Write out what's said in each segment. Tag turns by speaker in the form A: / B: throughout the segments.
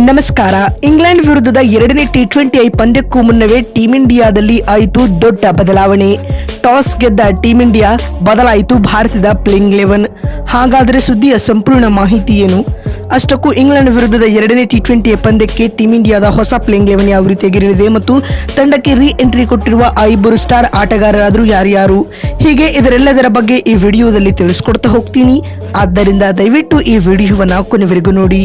A: ನಮಸ್ಕಾರ. ಇಂಗ್ಲೆಂಡ್ ವಿರುದ್ಧದ ಎರಡನೇ ಟಿ20 ಪಂದ್ಯಕ್ಕೂ ಮುನ್ನವೇ ಟೀಂ ಇಂಡಿಯಾದಲ್ಲಿ ಆಯಿತು ದೊಡ್ಡ ಬದಲಾವಣೆ. ಟಾಸ್ ಗೆದ್ದ ಟೀಂ ಇಂಡಿಯಾ ಬದಲಾಯಿತು ಭಾರತದ ಪ್ಲೇಯಿಂಗ್ 11. ಹಾಗಾದರೆ ಸುದ್ದಿಯ ಸಂಪೂರ್ಣ ಮಾಹಿತಿ ಏನು? ಅಷ್ಟಕ್ಕೂ ಇಂಗ್ಲೆಂಡ್ ವಿರುದ್ಧದ ಎರಡನೇ ಟಿ20 ಪಂದ್ಯಕ್ಕೆ ಟೀಂ ಇಂಡಿಯಾದ ಹೊಸ ಪ್ಲೇಯಿಂಗ್ 11 ಯಾವ ರೀತಿಯಾಗಿರಲಿದೆ ಮತ್ತು ತಂಡಕ್ಕೆ ರೀ ಎಂಟ್ರಿ ಕೊಟ್ಟಿರುವ ಆ ಇಬ್ಬರು ಸ್ಟಾರ್ ಆಟಗಾರರಾದರೂ ಯಾರ್ಯಾರು, ಹೀಗೆ ಇದರೆಲ್ಲದರ ಬಗ್ಗೆ ಈ ವಿಡಿಯೋದಲ್ಲಿ ತಿಳಿಸ್ಕೊಡ್ತಾ ಹೋಗ್ತೀನಿ. ಆದ್ದರಿಂದ ದಯವಿಟ್ಟು ಈ ವಿಡಿಯೋವನ್ನ ಕೊನೆವರೆಗೂ ನೋಡಿ.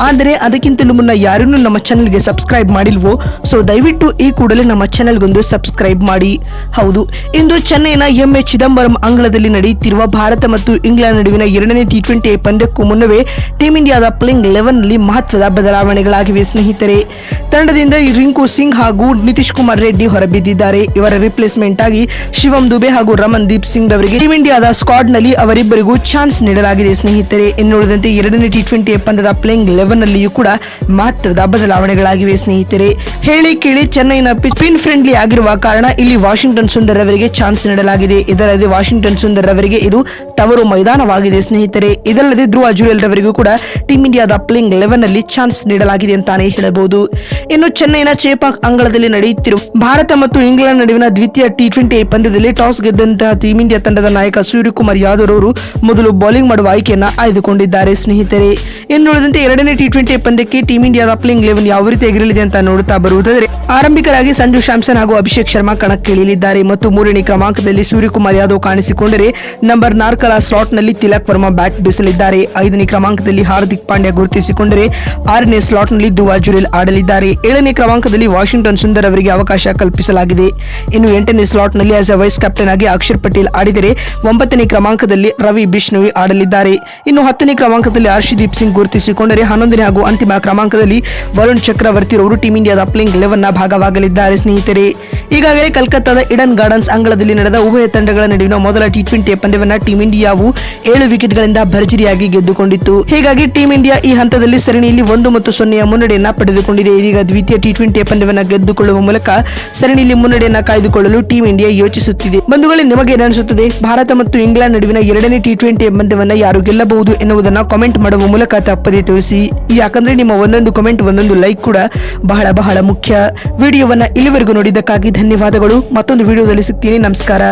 A: ಆದರೆ ಅದಕ್ಕಿಂತಲೂ ಮುನ್ನ ಯಾರನ್ನೂ ನಮ್ಮ ಚಾನೆಲ್ಗೆ ಸಬ್ಸ್ಕ್ರೈಬ್ ಮಾಡಿಲ್ವೋ, ಸೊ ದಯವಿಟ್ಟು ಈ ಕೂಡಲೇ ನಮ್ಮ ಚಾನೆಲ್ಗೊಂದು ಸಬ್ಸ್ಕ್ರೈಬ್ ಮಾಡಿ. ಹೌದು, ಇಂದು ಚೆನ್ನೈನ ಎಂಎ ಚಿದಂಬರಂ ಅಂಗಳದಲ್ಲಿ ನಡೆಯುತ್ತಿರುವ ಭಾರತ ಮತ್ತು ಇಂಗ್ಲೆಂಡ್ ನಡುವಿನ ಎರಡನೇ ಟಿ20 ಪಂದ್ಯಕ್ಕೂ ಮುನ್ನವೇ ಟೀಂ ಇಂಡಿಯಾದ ಪ್ಲೇಯಿಂಗ್ 11 ನಲ್ಲಿ ಮಹತ್ವದ ಬದಲಾವಣೆಗಳಾಗಿವೆ ಸ್ನೇಹಿತರೆ. ತಂಡದಿಂದ ರಿಂಕು ಸಿಂಗ್ ಹಾಗೂ ನಿತೀಶ್ ಕುಮಾರ್ ರೆಡ್ಡಿ ಹೊರಬಿದ್ದಿದ್ದಾರೆ. ಇವರ ರಿಪ್ಲೇಸ್ಮೆಂಟ್ ಆಗಿ ಶಿವಮ್ ದುಬೆ ಹಾಗೂ ರಮನ್ ದೀಪ್ ಸಿಂಗ್ ಅವರಿಗೆ ಟೀಂ ಇಂಡಿಯಾದ ಸ್ಕ್ವಾಡ್ ನಲ್ಲಿ ಅವರಿಬ್ಬರಿಗೂ ಚಾನ್ಸ್ ನೀಡಲಾಗಿದೆ ಸ್ನೇಹಿತರೆ. ಇನ್ನುಳಿದಂತೆ ಎರಡನೇ ಟಿ20 ಪಂದ್ಯದ ಪ್ಲೇಯಿಂಗ್ 11 ನಲ್ಲಿಯೂ ಕೂಡ ಮಹತ್ವದ ಬದಲಾವಣೆಗಳಾಗಿವೆ ಸ್ನೇಹಿತರೆ. ಹೇಳಿ ಕೇಳಿ ಚೆನ್ನೈನ ಪಿನ್ ಫ್ರೆಂಡ್ಲಿ ಆಗಿರುವ ಕಾರಣ ಇಲ್ಲಿ ವಾಷಿಂಗ್ಟನ್ ಸುಂದರ್ ಅವರಿಗೆ ಚಾನ್ಸ್ ನೀಡಲಾಗಿದೆ. ಇದಲ್ಲದೆ ವಾಷಿಂಗ್ಟನ್ ಸುಂದರ್ ಅವರಿಗೆ ಇದು ತವರು ಮೈದಾನವಾಗಿದೆ ಸ್ನೇಹಿತರೆ. ಇದಲ್ಲದೆ ಧ್ರುವ ಜುರೇಲ್ ರವರಿಗೂ ಕೂಡ ಟೀಂ ಇಂಡಿಯಾದ ಪ್ಲೇಯಿಂಗ್ 11 ನಲ್ಲಿ ಚಾನ್ಸ್ ನೀಡಲಾಗಿದೆ ಅಂತಾನೆ ಹೇಳಬಹುದು. ಇನ್ನು ಚೆನ್ನೈನ ಚೇಪಾಕ್ ಅಂಗಳದಲ್ಲಿ ನಡೆಯುತ್ತಿರುವ ಭಾರತ ಮತ್ತು ಇಂಗ್ಲೆಂಡ್ ನಡುವಿನ ದ್ವಿತೀಯ ಟಿ20 ಪಂದ್ಯದಲ್ಲಿ ಟಾಸ್ ಗೆದ್ದಂತಹ ಟೀಂ ಇಂಡಿಯಾ ತಂಡದ ನಾಯಕ ಸೂರ್ಯಕುಮಾರ್ ಯಾದವ್ ಅವರು ಮೊದಲು ಬೌಲಿಂಗ್ ಮಾಡುವ ಆಯ್ಕೆಯನ್ನ ಆಯ್ದುಕೊಂಡಿದ್ದಾರೆ ಸ್ನೇಹಿತರೆ. ಇನ್ನುಳಿದಂತೆ ಎರಡನೇ ಟಿ20 ಪಂದ್ಯಕ್ಕೆ ಟೀಂ ಇಂಡಿಯಾದ ಪ್ಲೇಯಿಂಗ್ 11 ಯಾವ ರೀತಿಯಾಗಿರಲಿದೆ ಅಂತ ನೋಡುತ್ತಾ ಬರುವುದಾದರೆ, ಆರಂಭಿಕರಾಗಿ ಸಂಜು ಸ್ಯಾಮ್ಸನ್ ಹಾಗೂ ಅಭಿಷೇಕ್ ಶರ್ಮಾ ಕಣಕ್ಕಿಳಿಯಲಿದ್ದಾರೆ ಮತ್ತು ಮೂರನೇ ಕ್ರಮಾಂಕದಲ್ಲಿ ಸೂರ್ಯಕುಮಾರ್ ಯಾದವ್ ಕಾಣಿಸಿಕೊಂಡರೆ ನಂಬರ್ 4ರ ಸ್ಲಾಟ್ ನಲ್ಲಿ ತಿಲಕ್ ವರ್ಮಾ ಬ್ಯಾಟ್ ಬೀಸಲಿದ್ದಾರೆ. 5ನೇ ಕ್ರಮಾಂಕದಲ್ಲಿ ಹಾರ್ದಿಕ್ ಪಾಂಡ್ಯ ಗುರುತಿಸಿಕೊಂಡರೆ 6ನೇ ಸ್ಲಾಟ್ ನಲ್ಲಿ ಧ್ರುವ ಜುರೇಲ್ ಆಡಲಿದ್ದಾರೆ. 7ನೇ ಕ್ರಮಾಂಕದಲ್ಲಿ ವಾಷಿಂಗ್ಟನ್ ಸುಂದರ್ ಅವರಿಗೆ ಅವಕಾಶ ಕಲ್ಪಿಸಲಾಗಿದೆ. ಇನ್ನು 8ನೇ ಸ್ಲಾಟ್ ನಲ್ಲಿ ಆಸ್ ಎ ವೈಸ್ ಕ್ಯಾಪ್ಟನ್ ಆಗಿ ಅಕ್ಷರ್ ಪಟೇಲ್ ಆಡಿದರೆ 9ನೇ ಕ್ರಮಾಂಕದಲ್ಲಿ ರವಿ ಬಿಷ್ಣೋಯಿ ಆಡಲಿದ್ದಾರೆ. ಇನ್ನು 10ನೇ ಕ್ರಮಾಂಕದಲ್ಲಿ ಹರ್ಷದೀಪ್ ಸಿಂಗ್ ಗುರುತಿಸಿಕೊಂಡರೆ 11ನೇ ಹಾಗೂ ಅಂತಿಮ ಕ್ರಮಾಂಕದಲ್ಲಿ ವರುಣ್ ಚಕ್ರವರ್ತಿ ಅವರು ಟೀಂ ಇಂಡಿಯಾದ ಪ್ಲೇಯಿಂಗ್ 11 ನ ಭಾಗವಾಗಲಿದ್ದಾರೆ ಸ್ನೇಹಿತರೆ. ಈಗಾಗಲೇ ಕಲ್ಕತ್ತಾದ ಈಡನ್ ಗಾರ್ಡನ್ಸ್ ಅಂಗಳದಲ್ಲಿ ನಡೆದ ಉಭಯ ತಂಡಗಳ ನಡುವಿನ ಮೊದಲ ಟಿ20 ಪಂದ್ಯವನ್ನ ಟೀಂ ಇಂಡಿಯಾವು 7 ವಿಕೆಟ್ಗಳಿಂದ ಭರ್ಜರಿಯಾಗಿ ಗೆದ್ದುಕೊಂಡಿತ್ತು. ಹೀಗಾಗಿ ಟೀಂ ಇಂಡಿಯಾ ಈ ಹಂತದಲ್ಲಿ ಸರಣಿಯಲ್ಲಿ 1-0 ಮುನ್ನಡೆಯನ್ನ ಪಡೆದುಕೊಂಡಿದೆ. ಇದೀಗ ದ್ವಿತೀಯ ಟಿ20 ಪಂದ್ಯವನ್ನ ಗೆದ್ದುಕೊಳ್ಳುವ ಮೂಲಕ ಸರಣಿಯಲ್ಲಿ ಮುನ್ನಡೆಯನ್ನ ಕಾಯ್ದುಕೊಳ್ಳಲು ಟೀಂ ಇಂಡಿಯಾ ಯೋಚಿಸುತ್ತಿದೆ. ಬಂಧುಗಳೇ, ನಿಮಗೆ ಅನಿಸುತ್ತದೆ ಭಾರತ ಮತ್ತು ಇಂಗ್ಲೆಂಡ್ ನಡುವಿನ ಎರಡನೇ ಟಿ20 ಪಂದ್ಯವನ್ನ ಯಾರು ಗೆಲ್ಲಬಹುದು ಎನ್ನುವುದನ್ನ ಕಾಮೆಂಟ್ ಮಾಡುವ ಮೂಲಕ ತಪ್ಪದೇ ತಿಳಿಸಿ. ಯಾಕಂದ್ರೆ ನಿಮ್ಮ ಒಂದೊಂದು ಕಮೆಂಟ್, ಒಂದೊಂದು ಲೈಕ್ ಕೂಡ ಬಹಳ ಬಹಳ ಮುಖ್ಯ. ವಿಡಿಯೋವನ್ನ ಇಲ್ಲಿವರೆಗೂ ನೋಡಿದ್ದಕ್ಕಾಗಿ ಧನ್ಯವಾದಗಳು. ಮತ್ತೊಂದು ವಿಡಿಯೋದಲ್ಲಿ ಸಿಗ್ತೀನಿ. ನಮಸ್ಕಾರ.